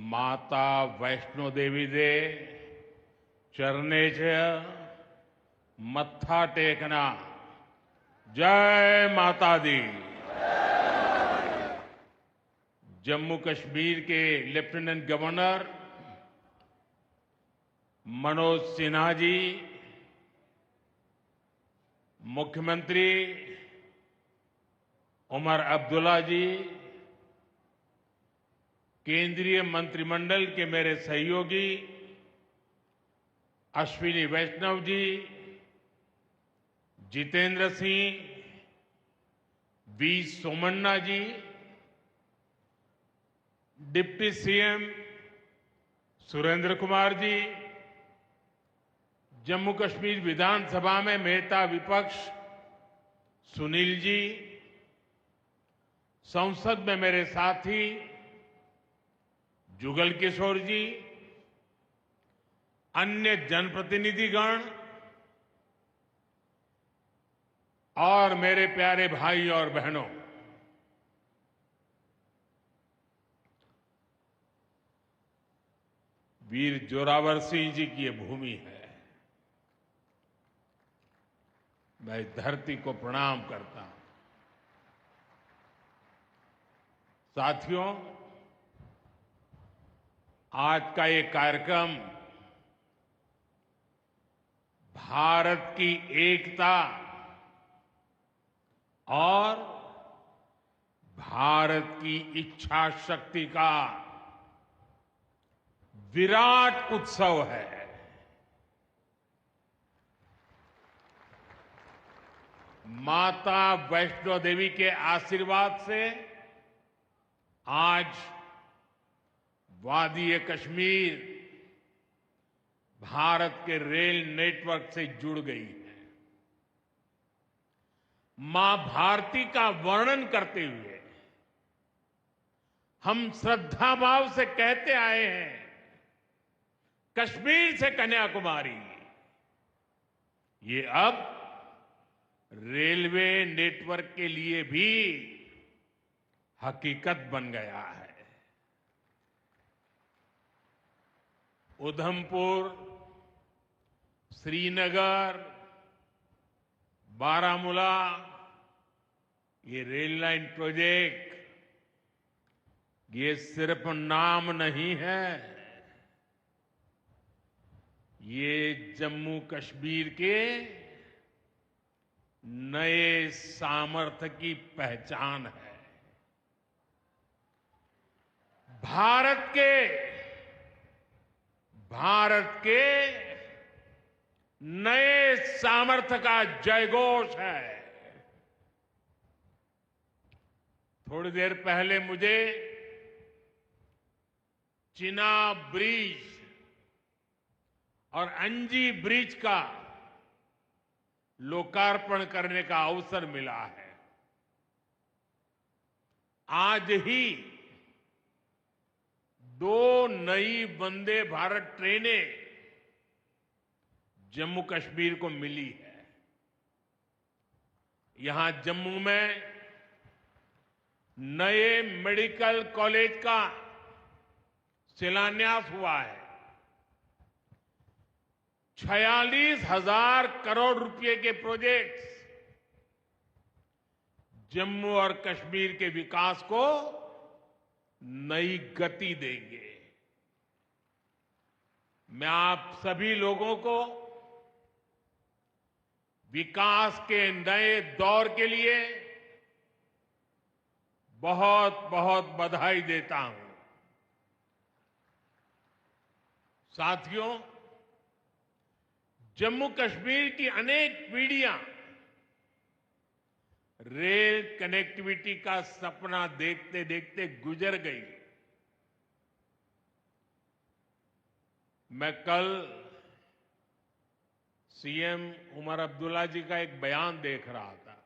माता वैष्णो देवी दे चरणे च मत्था टेकना। जय माता दी। जम्मू कश्मीर के लेफ्टिनेंट गवर्नर मनोज सिन्हा जी, मुख्यमंत्री उमर अब्दुल्ला जी, केंद्रीय मंत्रिमंडल के मेरे सहयोगी अश्विनी वैष्णव जी, जितेंद्र सिंह, वी सोमन्ना जी, डिप्टी सीएम सुरेंद्र कुमार जी, जम्मू कश्मीर विधानसभा में नेता विपक्ष सुनील जी, संसद में मेरे साथी जुगल किशोर जी, अन्य जनप्रतिनिधिगण और मेरे प्यारे भाई और बहनों, वीर जोरावर सिंह जी की ये भूमि है। मैं इस धरती को प्रणाम करता हूं। साथियों, आज का ये कार्यक्रम भारत की एकता और भारत की इच्छा शक्ति का विराट उत्सव है। माता वैष्णो देवी के आशीर्वाद से आज वादी कश्मीर भारत के रेल नेटवर्क से जुड़ गई है। मां भारती का वर्णन करते हुए हम श्रद्धा भाव से कहते आए हैं, कश्मीर से कन्याकुमारी। ये अब रेलवे नेटवर्क के लिए भी हकीकत बन गया है। उधमपुर, श्रीनगर, बारामूला, ये रेल लाइन प्रोजेक्ट ये सिर्फ नाम नहीं है, ये जम्मू कश्मीर के नए सामर्थ्य की पहचान है। भारत के नए सामर्थ्य का जयघोष है। थोड़ी देर पहले मुझे चिनाब ब्रिज और अंजी ब्रिज का लोकार्पण करने का अवसर मिला है। आज ही 2 नई वंदे भारत ट्रेनें जम्मू कश्मीर को मिली है। यहां जम्मू में नए मेडिकल कॉलेज का शिलान्यास हुआ है। 46,000 करोड़ रुपए के प्रोजेक्ट्स जम्मू और कश्मीर के विकास को नई गति देंगे। मैं आप सभी लोगों को विकास के नए दौर के लिए बहुत बहुत बधाई देता हूं। साथियों, जम्मू कश्मीर की अनेक पीढ़ियां रेल कनेक्टिविटी का सपना देखते देखते गुजर गई। मैं कल सीएम उमर अब्दुल्ला जी का एक बयान देख रहा था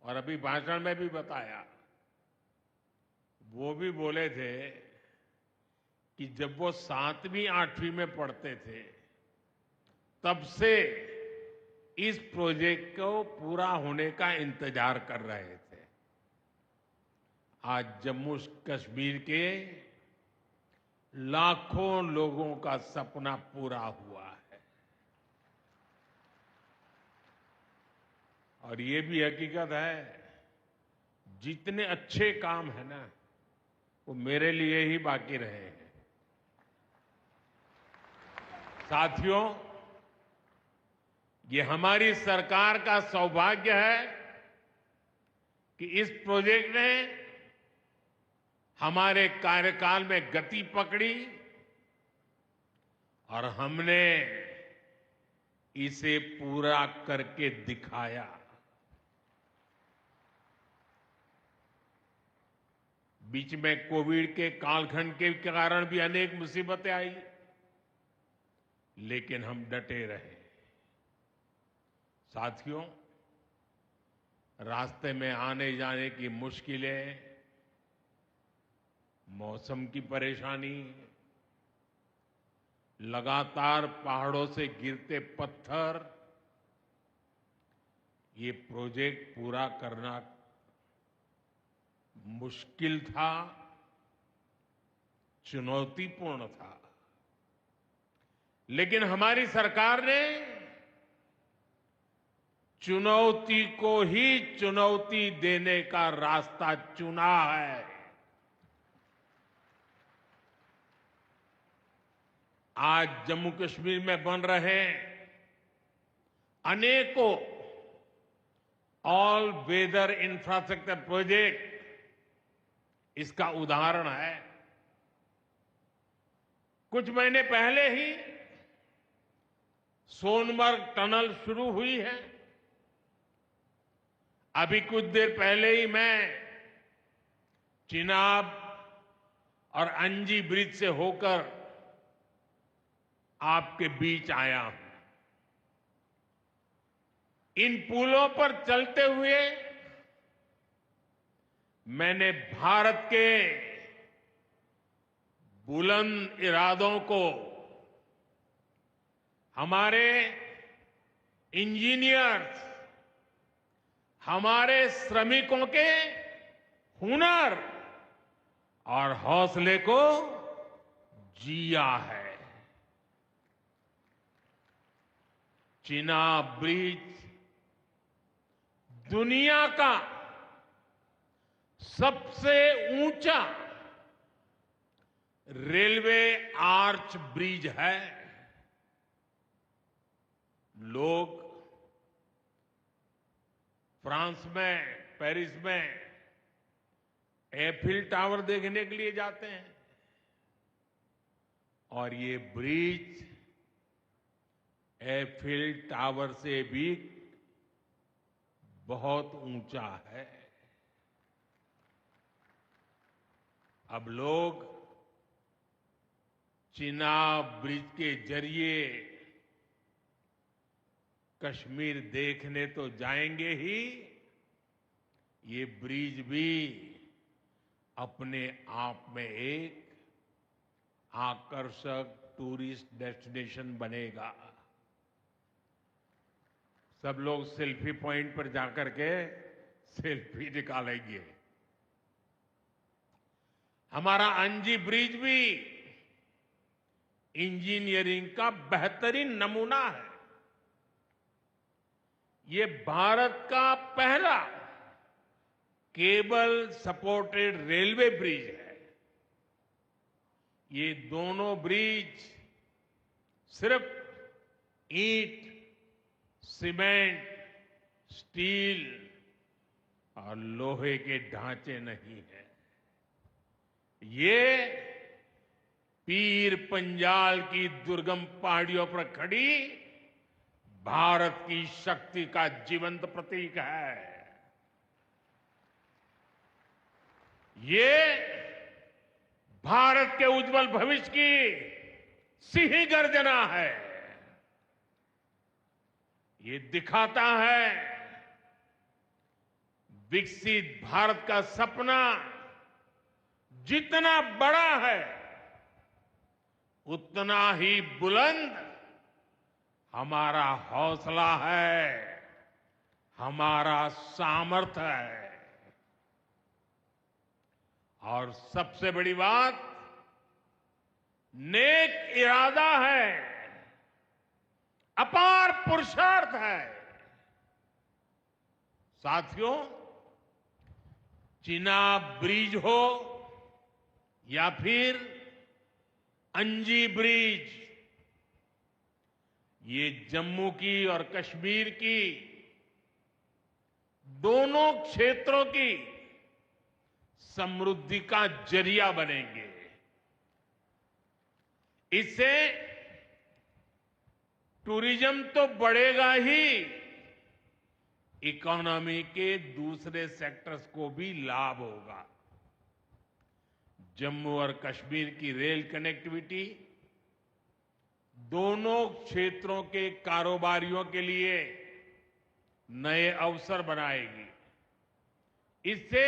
और अभी भाषण में भी बताया। वो भी बोले थे कि जब वो 7वीं 8वीं में पढ़ते थे तब से इस प्रोजेक्ट को पूरा होने का इंतजार कर रहे थे। आज जम्मू कश्मीर के लाखों लोगों का सपना पूरा हुआ है। और ये भी हकीकत है, जितने अच्छे काम है ना, वो मेरे लिए ही बाकी रहे हैं। साथियों, ये हमारी सरकार का सौभाग्य है कि इस प्रोजेक्ट ने हमारे कार्यकाल में गति पकड़ी और हमने इसे पूरा करके दिखाया। बीच में कोविड के कालखंड के कारण भी अनेक मुसीबतें आई, लेकिन हम डटे रहे। साथियों, रास्ते में आने जाने की मुश्किलें, मौसम की परेशानी, लगातार पहाड़ों से गिरते पत्थर, ये प्रोजेक्ट पूरा करना मुश्किल था, चुनौतीपूर्ण था। लेकिन हमारी सरकार ने चुनौती को ही चुनौती देने का रास्ता चुना है। आज जम्मू कश्मीर में बन रहे अनेकों ऑल वेदर इंफ्रास्ट्रक्चर प्रोजेक्ट इसका उदाहरण है। कुछ महीने पहले ही सोनमर्ग टनल शुरू हुई है। अभी कुछ देर पहले ही मैं चिनाब और अंजी ब्रिज से होकर आपके बीच आया हूं। इन पुलों पर चलते हुए मैंने भारत के बुलंद इरादों को, हमारे इंजीनियर्स, हमारे श्रमिकों के हुनर और हौसले को जिया है। चिनाब ब्रिज दुनिया का सबसे ऊंचा रेलवे आर्च ब्रिज है। लोग फ्रांस में, पेरिस में एफिल टावर देखने के लिए जाते हैं, और ये ब्रिज एफिल टावर से भी बहुत ऊंचा है। अब लोग चिनाब ब्रिज के जरिए कश्मीर देखने तो जाएंगे ही, ये ब्रिज भी अपने आप में एक आकर्षक टूरिस्ट डेस्टिनेशन बनेगा। सब लोग सेल्फी पॉइंट पर जाकर के सेल्फी निकालेंगे। हमारा अंजी ब्रिज भी इंजीनियरिंग का बेहतरीन नमूना है। ये भारत का पहला केबल सपोर्टेड रेलवे ब्रिज है। ये दोनों ब्रिज सिर्फ ईंट, सीमेंट, स्टील और लोहे के ढांचे नहीं है। ये पीर पंजाल की दुर्गम पहाड़ियों पर खड़ी भारत की शक्ति का जीवंत प्रतीक है। ये भारत के उज्जवल भविष्य की सिंह गर्जना है। ये दिखाता है विकसित भारत का सपना जितना बड़ा है, उतना ही बुलंद हमारा हौसला है, हमारा सामर्थ्य है। और सबसे बड़ी बात, नेक इरादा है, अपार पुरुषार्थ है। साथियों, चिनाब ब्रिज हो या फिर अंजी ब्रिज, ये जम्मू की और कश्मीर की दोनों क्षेत्रों की समृद्धि का जरिया बनेंगे। इससे टूरिज्म तो बढ़ेगा ही, इकोनॉमी के दूसरे सेक्टर्स को भी लाभ होगा। जम्मू और कश्मीर की रेल कनेक्टिविटी दोनों क्षेत्रों के कारोबारियों के लिए नए अवसर बनाएगी। इससे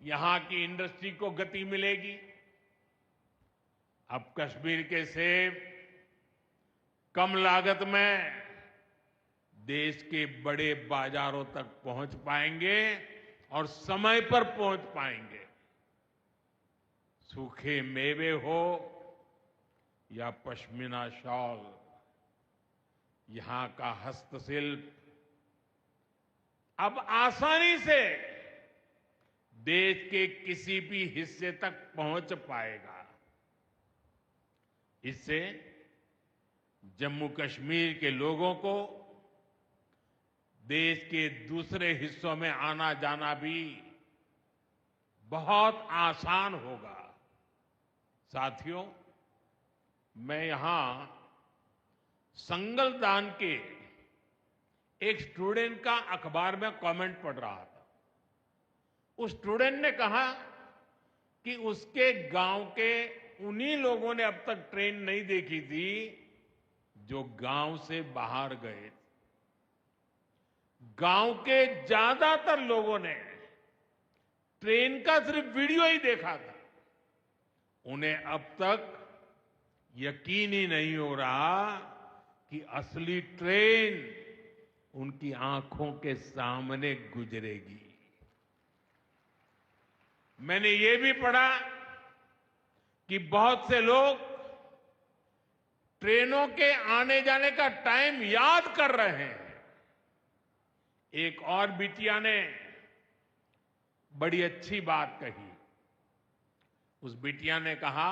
यहां की इंडस्ट्री को गति मिलेगी। अब कश्मीर के सेब कम लागत में देश के बड़े बाजारों तक पहुंच पाएंगे और समय पर पहुंच पाएंगे। सूखे मेवे हो या पश्मीना शॉल, यहां का हस्तशिल्प अब आसानी से देश के किसी भी हिस्से तक पहुंच पाएगा। इससे जम्मू कश्मीर के लोगों को देश के दूसरे हिस्सों में आना जाना भी बहुत आसान होगा। साथियों, मैं यहां संगलदान के एक स्टूडेंट का अखबार में कमेंट पढ़ रहा था। उस स्टूडेंट ने कहा कि उसके गांव के उन्हीं लोगों ने अब तक ट्रेन नहीं देखी थी जो गांव से बाहर गए। गांव के ज्यादातर लोगों ने ट्रेन का सिर्फ वीडियो ही देखा था। उन्हें अब तक यकीन ही नहीं हो रहा कि असली ट्रेन उनकी आंखों के सामने गुजरेगी। मैंने ये भी पढ़ा कि बहुत से लोग ट्रेनों के आने जाने का टाइम याद कर रहे हैं। एक और बिटिया ने बड़ी अच्छी बात कही। उस बिटिया ने कहा,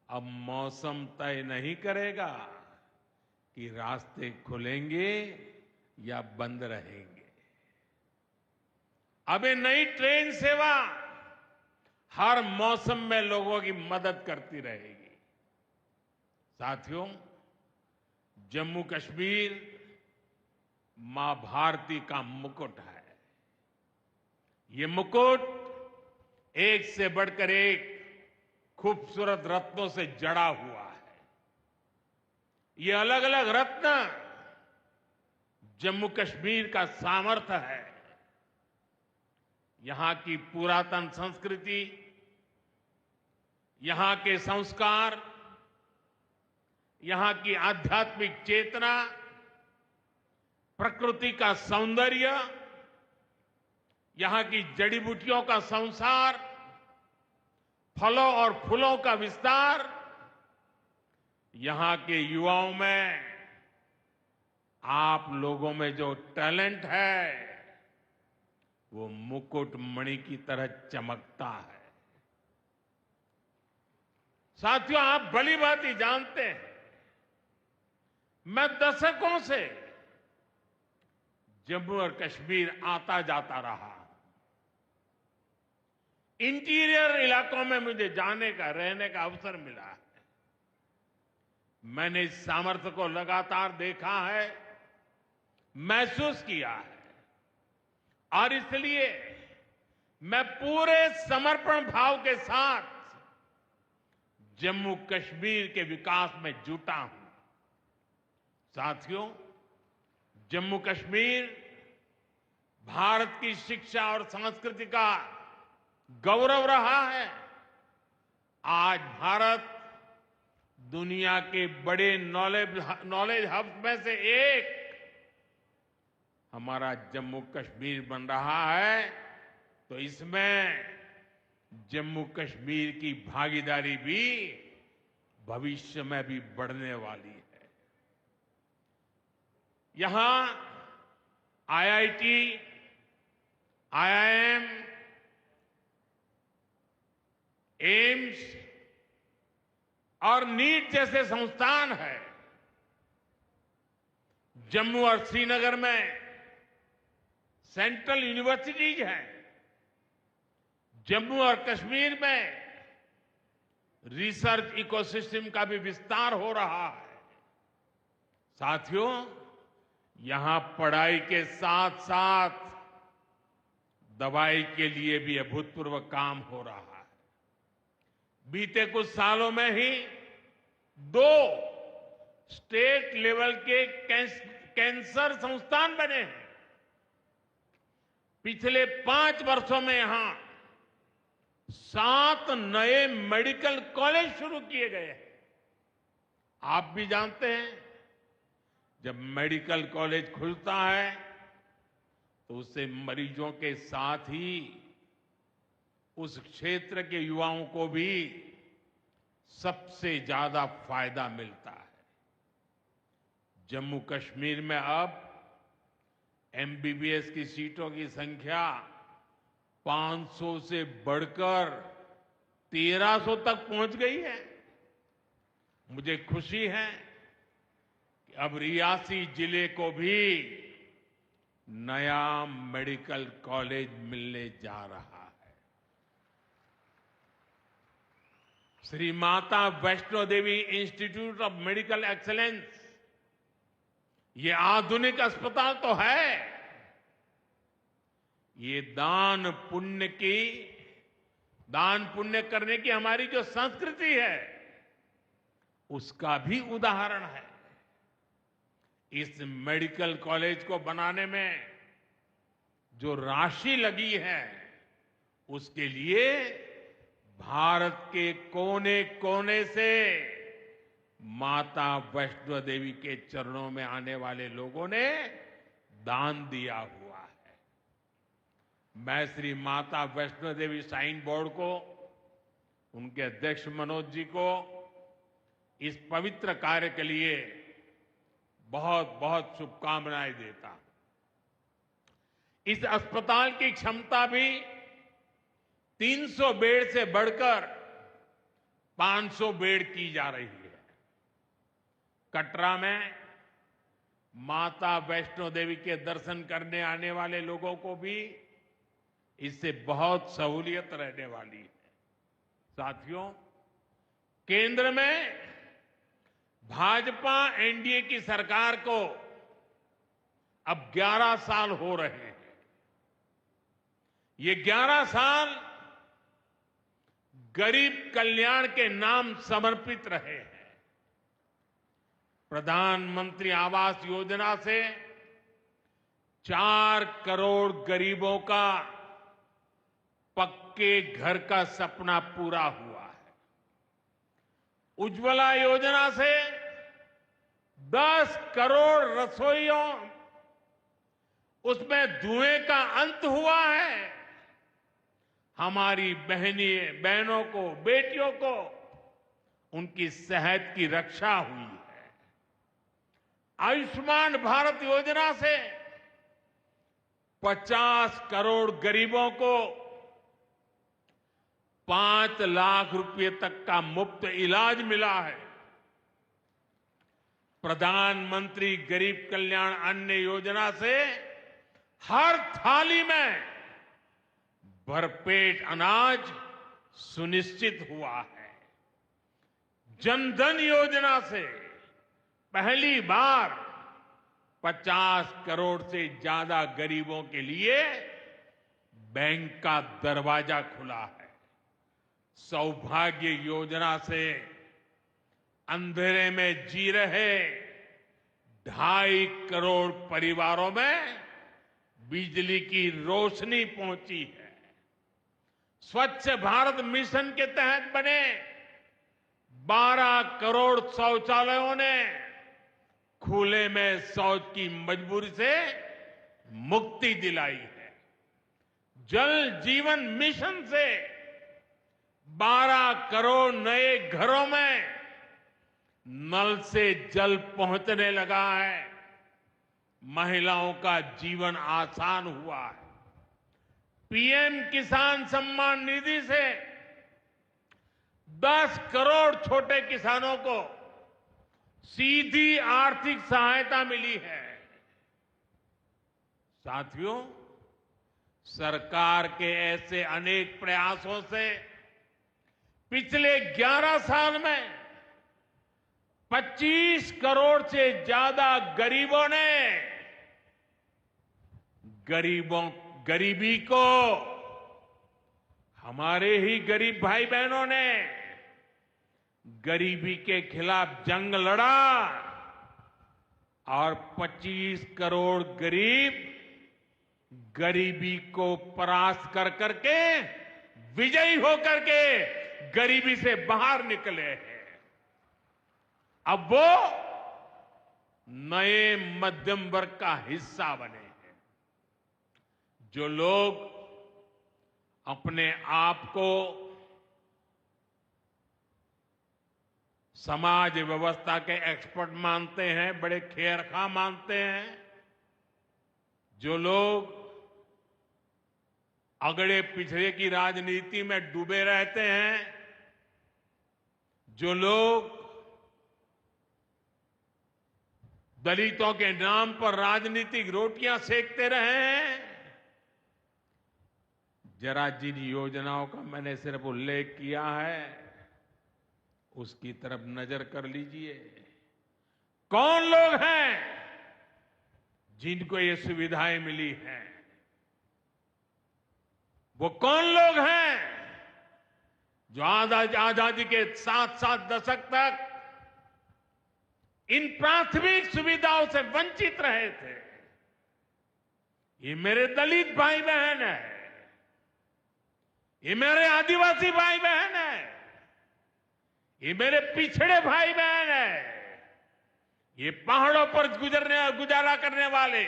अब मौसम तय नहीं करेगा कि रास्ते खुलेंगे या बंद रहेंगे। अब ये नई ट्रेन सेवा हर मौसम में लोगों की मदद करती रहेगी। साथियों, जम्मू कश्मीर मां भारती का मुकुट है। ये मुकुट एक से बढ़कर एक खूबसूरत रत्नों से जड़ा हुआ है। ये अलग अलग रत्न जम्मू कश्मीर का सामर्थ्य है। यहां की पुरातन संस्कृति, यहां के संस्कार, यहां की आध्यात्मिक चेतना, प्रकृति का सौंदर्य, यहां की जड़ी बूटियों का संसार, फलों और फूलों का विस्तार, यहां के युवाओं में, आप लोगों में जो टैलेंट है वो मुकुट मणि की तरह चमकता है। साथियों, आप भली भांति जानते हैं, मैं दशकों से जम्मू और कश्मीर आता जाता रहा। इंटीरियर इलाकों में मुझे जाने का, रहने का अवसर मिला है। मैंने इस सामर्थ्य को लगातार देखा है, महसूस किया है, और इसलिए मैं पूरे समर्पण भाव के साथ जम्मू कश्मीर के विकास में जुटा हूं। साथियों, जम्मू कश्मीर भारत की शिक्षा और संस्कृति का गौरव रहा है। आज भारत दुनिया के बड़े नॉलेज हब में से एक हमारा जम्मू कश्मीर बन रहा है, तो इसमें जम्मू कश्मीर की भागीदारी भी भविष्य में भी बढ़ने वाली है। यहां आईआईटी, आईआईएम, एम्स और नीट जैसे संस्थान है। जम्मू और श्रीनगर में सेंट्रल यूनिवर्सिटीज हैं। जम्मू और कश्मीर में रिसर्च इकोसिस्टम का भी विस्तार हो रहा है। साथियों, यहां पढ़ाई के साथ साथ दवाई के लिए भी अभूतपूर्व काम हो रहा है। बीते कुछ सालों में ही 2 स्टेट लेवल के कैंसर संस्थान बने हैं। पिछले 5 वर्षों में यहां 7 नए मेडिकल कॉलेज शुरू किए गए हैं। आप भी जानते हैं, जब मेडिकल कॉलेज खुलता है तो उससे मरीजों के साथ ही उस क्षेत्र के युवाओं को भी सबसे ज्यादा फायदा मिलता है। जम्मू कश्मीर में अब एमबीबीएस की सीटों की संख्या 500 से बढ़कर 1300 तक पहुंच गई है। मुझे खुशी है कि अब रियासी जिले को भी नया मेडिकल कॉलेज मिलने जा रहा है। Shri Mata Vaishno Devi institute of medical excellence, ये आधुनिक अस्पताल तो है, ये दान पुण्य करने की हमारी जो संस्कृति है उसका भी उदाहरण है। इस मेडिकल कॉलेज को बनाने में जो राशि लगी है उसके लिए भारत के कोने कोने से माता वैष्णो देवी के चरणों में आने वाले लोगों ने दान दिया हुआ है। मैं श्री माता वैष्णो देवी श्राइन बोर्ड को, उनके अध्यक्ष मनोज जी को इस पवित्र कार्य के लिए बहुत बहुत शुभकामनाएं देता हूं। इस अस्पताल की क्षमता भी 300 बेड से बढ़कर 500 बेड की जा रही है। कटरा में माता वैष्णो देवी के दर्शन करने आने वाले लोगों को भी इससे बहुत सहूलियत रहने वाली है। साथियों, केंद्र में भाजपा एनडीए की सरकार को अब 11 साल हो रहे हैं। ये 11 साल गरीब कल्याण के नाम समर्पित रहे हैं। प्रधानमंत्री आवास योजना से 4 करोड़ गरीबों का पक्के घर का सपना पूरा हुआ है। उज्ज्वला योजना से 10 करोड़ रसोइयों, उसमें धुएं का अंत हुआ है। हमारी बहनों को, बेटियों को उनकी सेहत की रक्षा हुई है। आयुष्मान भारत योजना से 50 करोड़ गरीबों को 5 लाख रुपए तक का मुफ्त इलाज मिला है। प्रधानमंत्री गरीब कल्याण अन्न योजना से हर थाली में भरपेट अनाज सुनिश्चित हुआ है। जनधन योजना से पहली बार 50 करोड़ से ज्यादा गरीबों के लिए बैंक का दरवाजा खुला है। सौभाग्य योजना से अंधेरे में जी रहे 2.5 करोड़ परिवारों में बिजली की रोशनी पहुंची है। स्वच्छ भारत मिशन के तहत बने 12 करोड़ शौचालयों ने खुले में शौच की मजबूरी से मुक्ति दिलाई है। जल जीवन मिशन से 12 करोड़ नए घरों में नल से जल पहुंचने लगा है। महिलाओं का जीवन आसान हुआ है। पीएम किसान सम्मान निधि से 10 करोड़ छोटे किसानों को सीधी आर्थिक सहायता मिली है। साथियों, सरकार के ऐसे अनेक प्रयासों से पिछले 11 साल में 25 करोड़ से ज्यादा गरीबों ने गरीबी को, हमारे ही गरीब भाई बहनों ने गरीबी के खिलाफ जंग लड़ा और 25 करोड़ गरीब गरीबी को परास्त कर करके, विजयी होकर के गरीबी से बाहर निकले हैं। अब वो नए मध्यम वर्ग का हिस्सा बने हैं। जो लोग अपने आप को समाज व्यवस्था के एक्सपर्ट मानते हैं, बड़े खेरखा मानते हैं, जो लोग अगड़े पिछड़े की राजनीति में डूबे रहते हैं, जो लोग दलितों के नाम पर राजनीतिक रोटियां सेकते रहे हैं, जरा जिन योजनाओं का मैंने सिर्फ उल्लेख किया है उसकी तरफ नजर कर लीजिए। कौन लोग हैं जिनको ये सुविधाएं मिली हैं? वो कौन लोग हैं जो आजादी के 7 दशक तक इन प्राथमिक सुविधाओं से वंचित रहे थे? ये मेरे दलित भाई बहन है, ये मेरे आदिवासी भाई बहन है, ये मेरे पिछड़े भाई बहन है, ये पहाड़ों पर गुजारा करने वाले,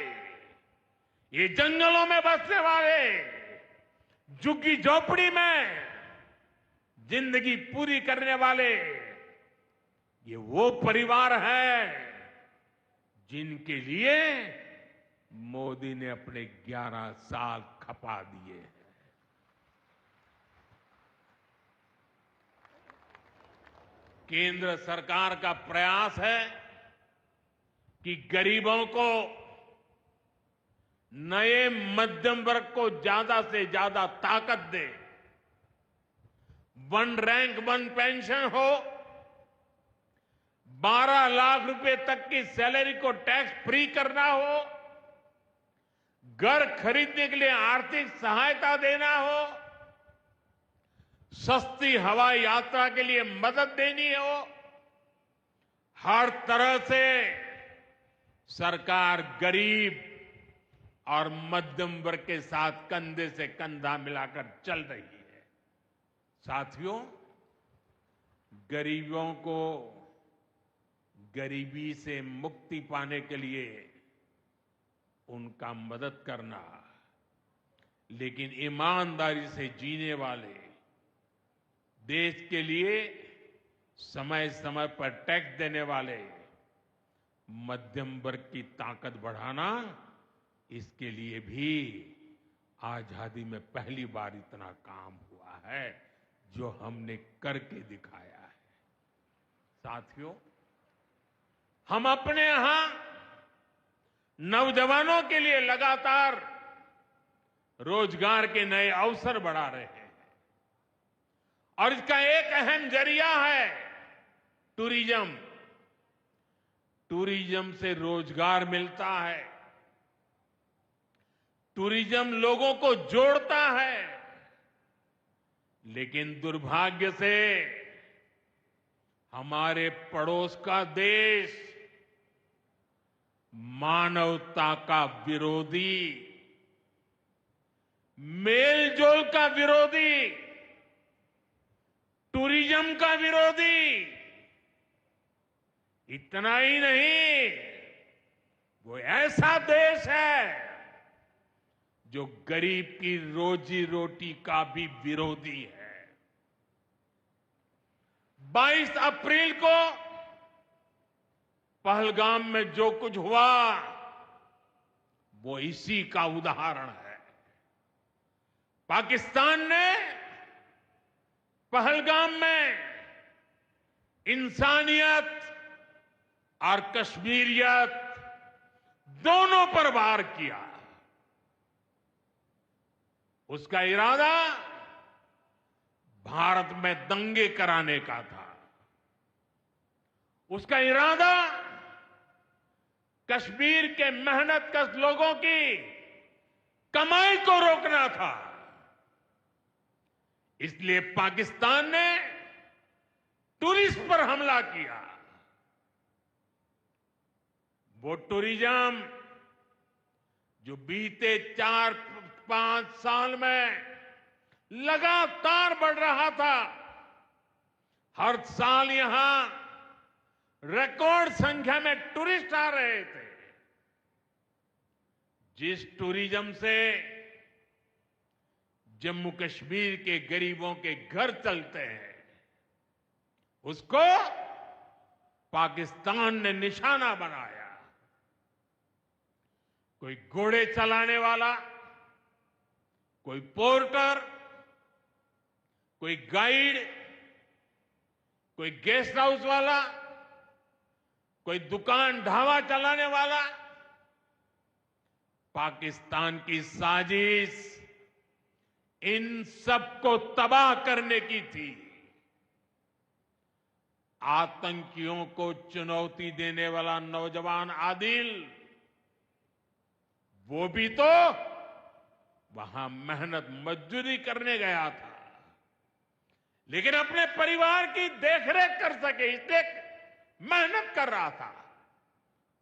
ये जंगलों में बसने वाले, झुग्गी झोपड़ी में जिंदगी पूरी करने वाले, ये वो परिवार है जिनके लिए मोदी ने अपने 11 साल खपा दिए हैं। केंद्र सरकार का प्रयास है कि गरीबों को, नए मध्यम वर्ग को ज्यादा से ज्यादा ताकत दे। 1 रैंक 1 पेंशन हो, 12 लाख रुपए तक की सैलरी को टैक्स फ्री करना हो, घर खरीदने के लिए आर्थिक सहायता देना हो, सस्ती हवाई यात्रा के लिए मदद देनी हो, हर तरह से सरकार गरीब और मध्यम वर्ग के साथ कंधे से कंधा मिलाकर चल रही है। साथियों, गरीबों को गरीबी से मुक्ति पाने के लिए उनका मदद करना, लेकिन ईमानदारी से जीने वाले, देश के लिए समय समय पर टैक्स देने वाले मध्यम वर्ग की ताकत बढ़ाना, इसके लिए भी आजादी में पहली बार इतना काम हुआ है जो हमने करके दिखाया है। साथियों, हम अपने यहां नौजवानों के लिए लगातार रोजगार के नए अवसर बढ़ा रहे हैं और इसका एक अहम जरिया है टूरिज्म। टूरिज्म से रोजगार मिलता है, टूरिज्म लोगों को जोड़ता है, लेकिन दुर्भाग्य से हमारे पड़ोस का देश मानवता का विरोधी, मेलजोल का विरोधी, टूरिज्म का विरोधी, इतना ही नहीं, वो ऐसा देश है जो गरीब की रोजी रोटी का भी विरोधी है। 22 अप्रैल को पहलगाम में जो कुछ हुआ वो इसी का उदाहरण है। पाकिस्तान ने पहलगाम में इंसानियत और कश्मीरियत दोनों पर वार किया। उसका इरादा भारत में दंगे कराने का था। उसका इरादा कश्मीर के मेहनतकश लोगों की कमाई को रोकना था। इसलिए पाकिस्तान ने टूरिस्ट पर हमला किया। वो टूरिज्म जो बीते 4-5 साल में लगातार बढ़ रहा था, हर साल यहां रिकॉर्ड संख्या में टूरिस्ट आ रहे थे। जिस टूरिज्म से जम्मू कश्मीर के गरीबों के घर चलते हैं, उसको पाकिस्तान ने निशाना बनाया। कोई घोड़े चलाने वाला, कोई पोर्टर, कोई गाइड, कोई गेस्ट हाउस वाला, कोई दुकान ढाबा चलाने वाला, पाकिस्तान की साजिश इन सबको तबाह करने की थी। आतंकियों को चुनौती देने वाला नौजवान आदिल, वो भी तो वहां मेहनत मजदूरी करने गया था, लेकिन अपने परिवार की देखरेख कर सके इसलिए मेहनत कर रहा था।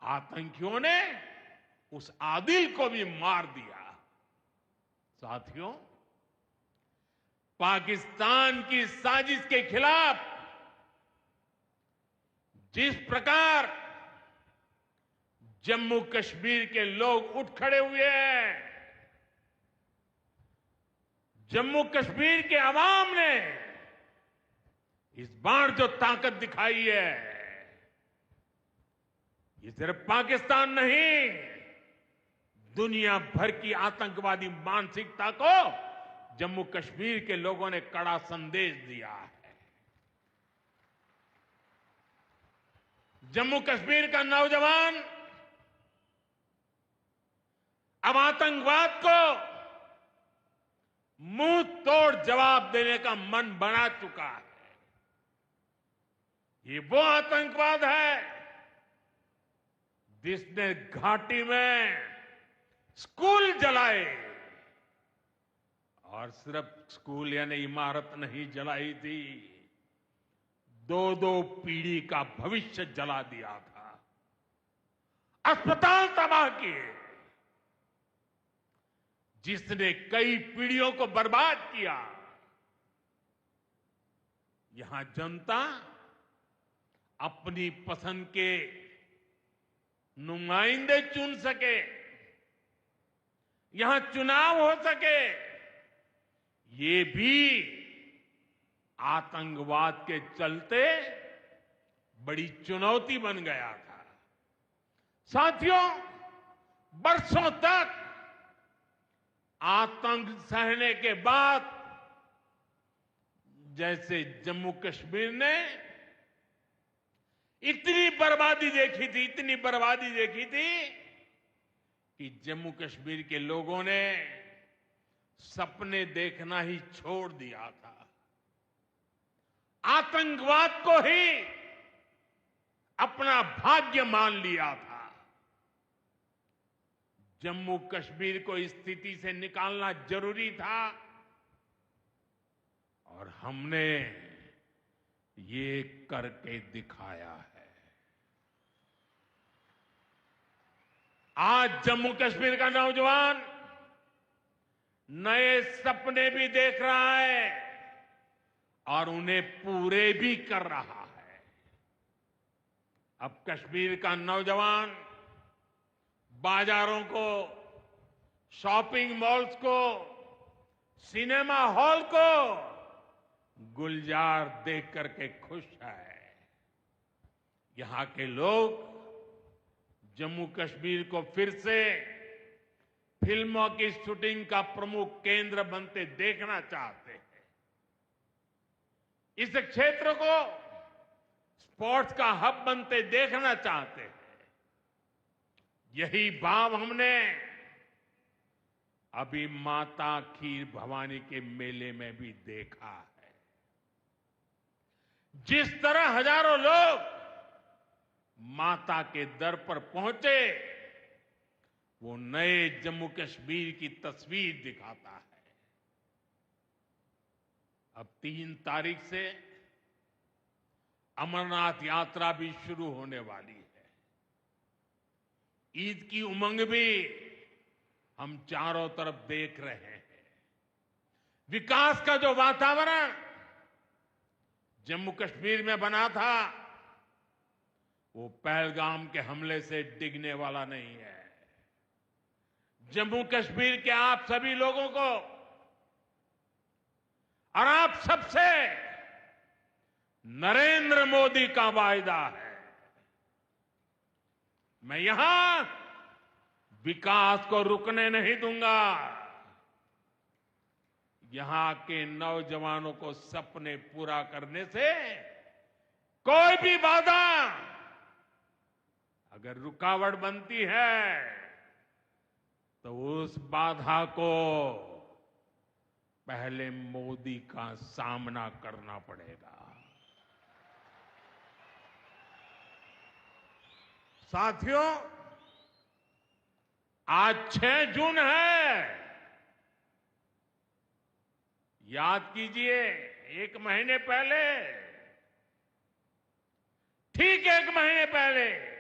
आतंकियों ने उस आदिल को भी मार दिया। साथियों, पाकिस्तान की साजिश के खिलाफ जिस प्रकार जम्मू कश्मीर के लोग उठ खड़े हुए हैं, जम्मू कश्मीर के अवाम ने इस बार जो ताकत दिखाई है, ये सिर्फ पाकिस्तान नहीं, दुनिया भर की आतंकवादी मानसिकता को जम्मू कश्मीर के लोगों ने कड़ा संदेश दिया है। जम्मू कश्मीर का नौजवान अब आतंकवाद को मुंह तोड़ जवाब देने का मन बना चुका है। ये वो आतंकवाद है जिसने घाटी में स्कूल जलाए, और सिर्फ स्कूल यानी इमारत नहीं जलाई थी, 2-2 पीढ़ी का भविष्य जला दिया था, अस्पताल तबाह किए, जिसने कई पीढ़ियों को बर्बाद किया। यहां जनता अपनी पसंद के नुमाइंदे चुन सके, यहां चुनाव हो सके, ये भी आतंकवाद के चलते बड़ी चुनौती बन गया था। साथियों, बरसों तक आतंक सहने के बाद जैसे जम्मू कश्मीर ने इतनी बर्बादी देखी थी, इतनी बर्बादी देखी थी कि जम्मू कश्मीर के लोगों ने सपने देखना ही छोड़ दिया था। आतंकवाद को ही अपना भाग्य मान लिया था। जम्मू कश्मीर को इस स्थिति से निकालना जरूरी था, और हमने ये करके दिखाया है। आज जम्मू कश्मीर का नौजवान नए सपने भी देख रहा है और उन्हें पूरे भी कर रहा है। अब कश्मीर का नौजवान बाजारों को, शॉपिंग मॉल्स को, सिनेमा हॉल को गुलजार देख करके खुश है। यहां के लोग जम्मू कश्मीर को फिर से फिल्मों की शूटिंग का प्रमुख केंद्र बनते देखना चाहते हैं। इस क्षेत्र को स्पोर्ट्स का हब बनते देखना चाहते हैं। यही भाव हमने अभी माता खीर भवानी के मेले में भी देखा है। जिस तरह हजारों लोग माता के दर पर पहुंचे, वो नए जम्मू कश्मीर की तस्वीर दिखाता है। अब 3 तारीख से अमरनाथ यात्रा भी शुरू होने वाली है। ईद की उमंग भी हम चारों तरफ देख रहे हैं। विकास का जो वातावरण जम्मू कश्मीर में बना था, वो पहलगाम के हमले से डिगने वाला नहीं है। जम्मू कश्मीर के आप सभी लोगों को और आप सबसे नरेंद्र मोदी का वायदा है। मैं यहां विकास को रुकने नहीं दूंगा। यहां के नौजवानों को सपने पूरा करने से कोई भी बाधा अगर रुकावट बनती है, तो उस बाधा को पहले मोदी का सामना करना पड़ेगा। साथियों, आज 6 जून है। याद कीजिए, 1 महीने पहले, ठीक 1 महीने पहले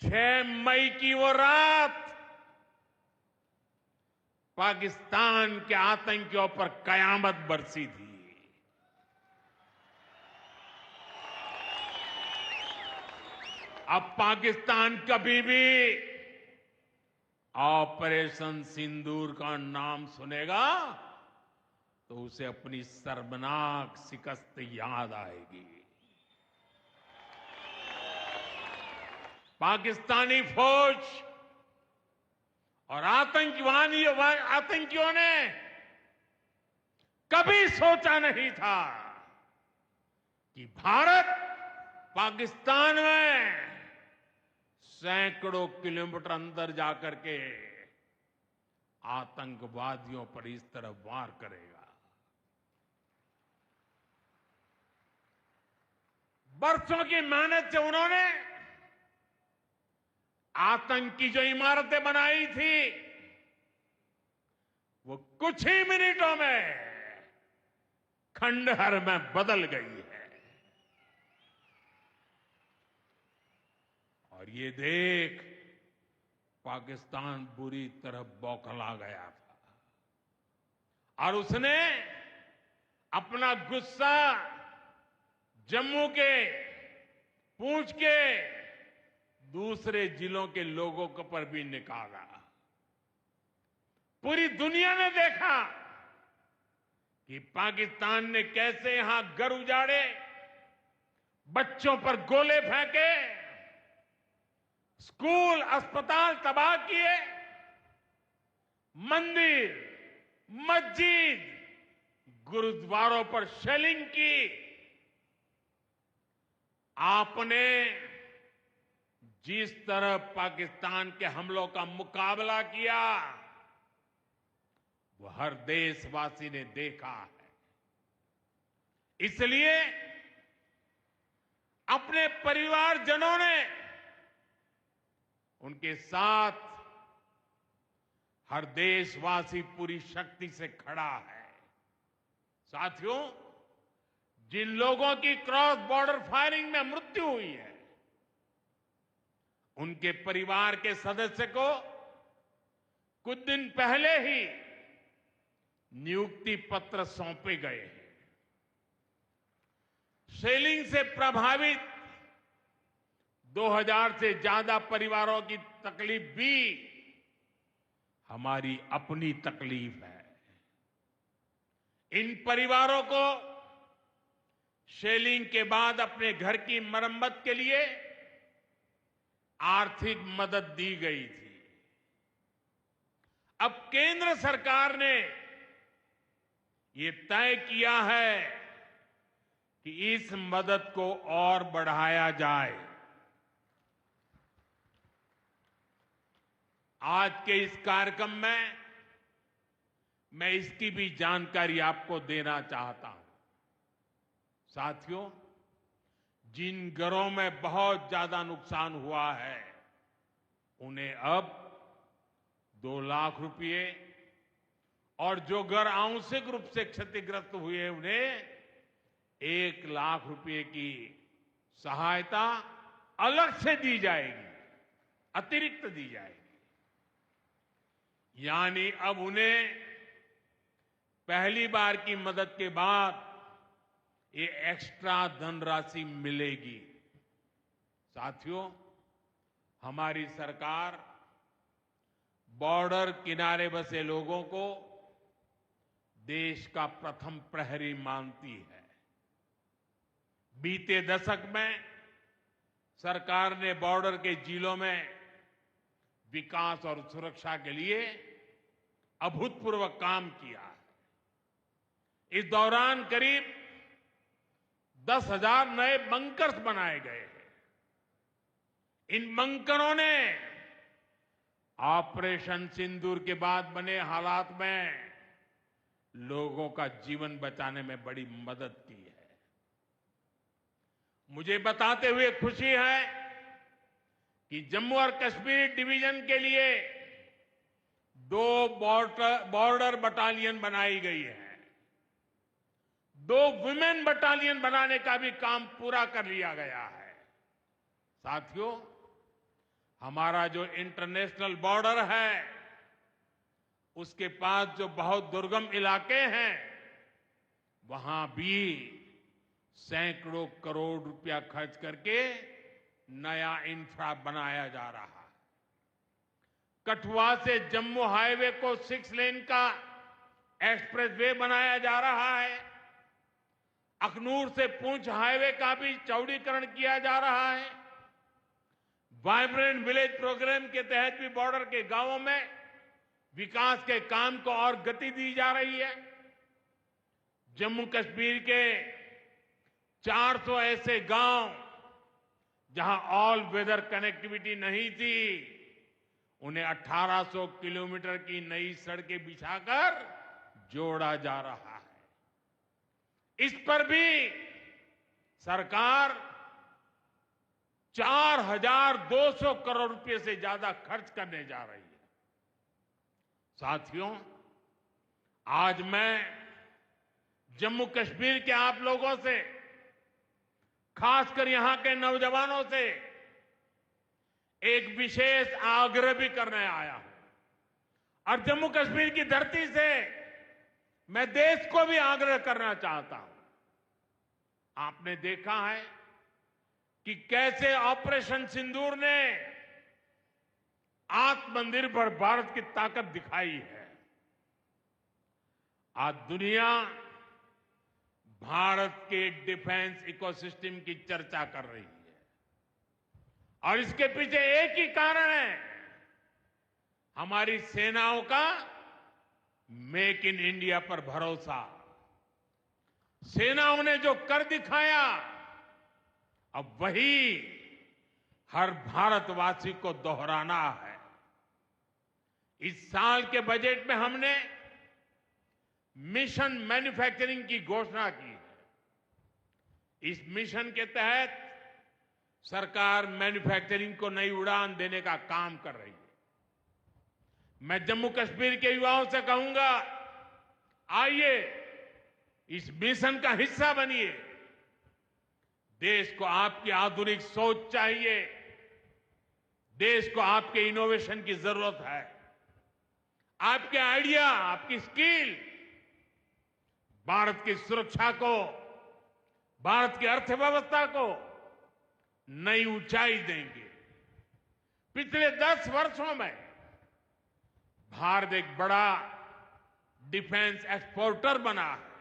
6 मई की वो रात पाकिस्तान के आतंकियों पर कयामत बरसी थी। अब पाकिस्तान कभी भी ऑपरेशन सिंदूर का नाम सुनेगा तो उसे अपनी शर्मनाक शिकस्त याद आएगी। पाकिस्तानी फौज और आतंकियों ने कभी सोचा नहीं था कि भारत पाकिस्तान में सैकड़ों किलोमीटर अंदर जाकर के आतंकवादियों पर इस तरह वार करेगा। बरसों की मेहनत से उन्होंने आतंक की जो इमारतें बनाई थी, वो कुछ ही मिनटों में खंडहर में बदल गई है। और ये देख पाकिस्तान बुरी तरह बौखला गया था और उसने अपना गुस्सा जम्मू के, पूंछ के दूसरे जिलों के लोगों के पर भी निकाला। पूरी दुनिया ने देखा कि पाकिस्तान ने कैसे यहां घर उजाड़े, बच्चों पर गोले फेंके, स्कूल, अस्पताल तबाह किए, मंदिर, मस्जिद, गुरुद्वारों पर शेलिंग की। आपने जिस तरह पाकिस्तान के हमलों का मुकाबला किया, वो हर देशवासी ने देखा है। इसलिए अपने परिवारजनों ने उनके साथ हर देशवासी पूरी शक्ति से खड़ा है। साथियों, जिन लोगों की क्रॉस बॉर्डर फायरिंग में मृत्यु हुई है, उनके परिवार के सदस्य को कुछ दिन पहले ही नियुक्ति पत्र सौंपे गए हैं। शेलिंग से प्रभावित 2000 से ज्यादा परिवारों की तकलीफ भी हमारी अपनी तकलीफ है। इन परिवारों को शेलिंग के बाद अपने घर की मरम्मत के लिए आर्थिक मदद दी गई थी। अब केंद्र सरकार ने ये तय किया है कि इस मदद को और बढ़ाया जाए। आज के इस कार्यक्रम में मैं इसकी भी जानकारी आपको देना चाहता हूं। साथियों, जिन घरों में बहुत ज्यादा नुकसान हुआ है उन्हें अब 2 लाख रुपए और जो घर आंशिक रूप से क्षतिग्रस्त हुए उन्हें 1 लाख रुपए की सहायता अलग से दी जाएगी, अतिरिक्त दी जाएगी। यानी अब उन्हें पहली बार की मदद के बाद ये एक्स्ट्रा धनराशि मिलेगी। साथियों, हमारी सरकार बॉर्डर किनारे बसे लोगों को देश का प्रथम प्रहरी मानती है। बीते दशक में सरकार ने बॉर्डर के जिलों में विकास और सुरक्षा के लिए अभूतपूर्व काम किया है। इस दौरान करीब 10,000 नए बंकर्स बनाए गए हैं। इन बंकरों ने ऑपरेशन सिंदूर के बाद बने हालात में लोगों का जीवन बचाने में बड़ी मदद की है। मुझे बताते हुए खुशी है कि जम्मू और कश्मीर डिवीजन के लिए 2 बॉर्डर बटालियन बनाई गई है। 2 वुमेन बटालियन बनाने का भी काम पूरा कर लिया गया है। साथियों, हमारा जो इंटरनेशनल बॉर्डर है उसके पास जो बहुत दुर्गम इलाके हैं वहां भी सैकड़ों करोड़ रुपया खर्च करके नया इंफ्रा बनाया जा रहा है। कठुआ से जम्मू हाईवे को 6 लेन का एक्सप्रेसवे बनाया जा रहा है। अखनूर से पुंछ हाईवे का भी चौड़ीकरण किया जा रहा है। वाइब्रेंट विलेज प्रोग्राम के तहत भी बॉर्डर के गांवों में विकास के काम को और गति दी जा रही है। जम्मू कश्मीर के 400 ऐसे गांव जहां ऑल वेदर कनेक्टिविटी नहीं थी, उन्हें 1800 किलोमीटर की नई सड़कें बिछाकर जोड़ा जा रहा है। इस पर भी सरकार 4,200 करोड़ रुपए से ज्यादा खर्च करने जा रही है। साथियों, आज मैं जम्मू कश्मीर के आप लोगों से, खासकर यहां के नौजवानों से एक विशेष आग्रह भी करने आया हूं। और जम्मू कश्मीर की धरती से मैं देश को भी आग्रह करना चाहता हूं। आपने देखा है कि कैसे ऑपरेशन सिंदूर ने आत्मनिर्भर भारत की ताकत दिखाई है। आज दुनिया भारत के डिफेंस इकोसिस्टम की चर्चा कर रही है और इसके पीछे एक ही कारण है, हमारी सेनाओं का मेक इन इंडिया पर भरोसा। सेनाओं ने जो कर दिखाया, अब वही हर भारतवासी को दोहराना है। इस साल के बजट में हमने मिशन मैन्युफैक्चरिंग की घोषणा की है। इस मिशन के तहत सरकार मैन्युफैक्चरिंग को नई उड़ान देने का काम कर रही है। मैं जम्मू कश्मीर के युवाओं से कहूंगा, आइए इस मिशन का हिस्सा बनिए। देश को आपकी आधुनिक सोच चाहिए, देश को आपके इनोवेशन की जरूरत है। आपके आइडिया, आपकी स्किल भारत की सुरक्षा को, भारत की अर्थव्यवस्था को नई ऊंचाई देंगे। पिछले 10 वर्षों में भारत एक बड़ा डिफेंस एक्सपोर्टर बना है।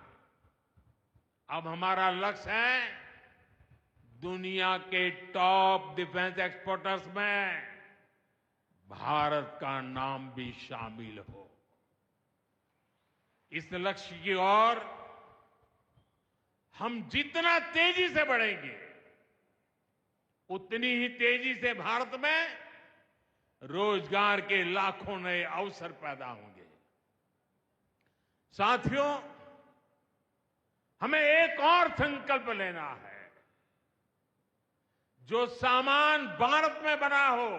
अब हमारा लक्ष्य है दुनिया के टॉप डिफेंस एक्सपोर्टर्स में भारत का नाम भी शामिल हो। इस लक्ष्य की ओर हम जितना तेजी से बढ़ेंगे उतनी ही तेजी से भारत में रोजगार के लाखों नए अवसर पैदा होंगे। साथियों, हमें एक और संकल्प लेना है। जो सामान भारत में बना हो,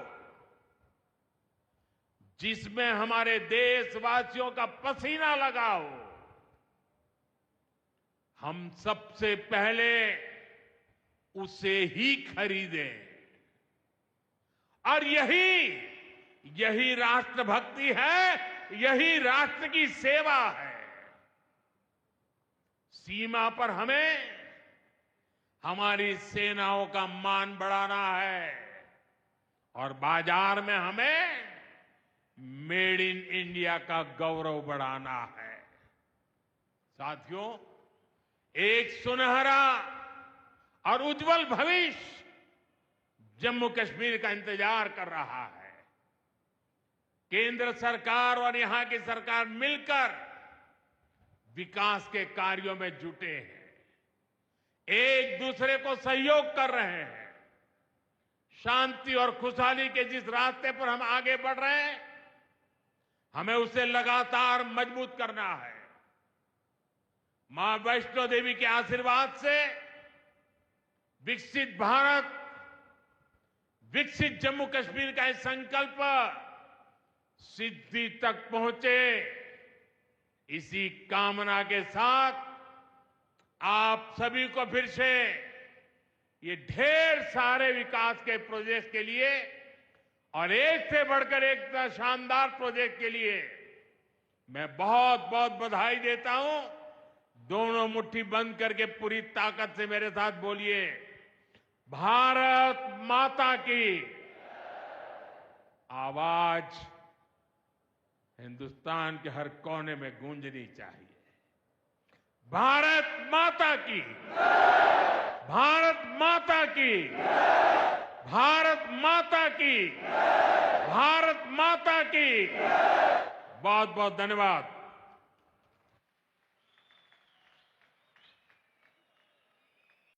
जिसमें हमारे देशवासियों का पसीना लगा हो, हम सबसे पहले उसे ही खरीदें। और यही राष्ट्रभक्ति है, यही राष्ट्र की सेवा है। सीमा पर हमें हमारी सेनाओं का मान बढ़ाना है और बाजार में हमें मेड इन इंडिया का गौरव बढ़ाना है। साथियों, एक सुनहरा और उज्जवल भविष्य जम्मू कश्मीर का इंतजार कर रहा है। केंद्र सरकार और यहां की सरकार मिलकर विकास के कार्यों में जुटे हैं, एक दूसरे को सहयोग कर रहे हैं। शांति और खुशहाली के जिस रास्ते पर हम आगे बढ़ रहे हैं, हमें उसे लगातार मजबूत करना है। मां वैष्णो देवी के आशीर्वाद से विकसित भारत, विकसित जम्मू कश्मीर का यह संकल्प सिद्धि तक पहुंचे, इसी कामना के साथ आप सभी को फिर से ये ढेर सारे विकास के प्रोजेक्ट के लिए और एक से बढ़कर एक शानदार प्रोजेक्ट के लिए मैं बहुत बहुत बधाई देता हूं। दोनों मुट्ठी बंद करके पूरी ताकत से मेरे साथ बोलिए, भारत माता की। आवाज हिंदुस्तान के हर कोने में गूंजनी चाहिए। भारत माता की, भारत माता की, भारत माता की, भारत माता की। बहुत बहुत धन्यवाद।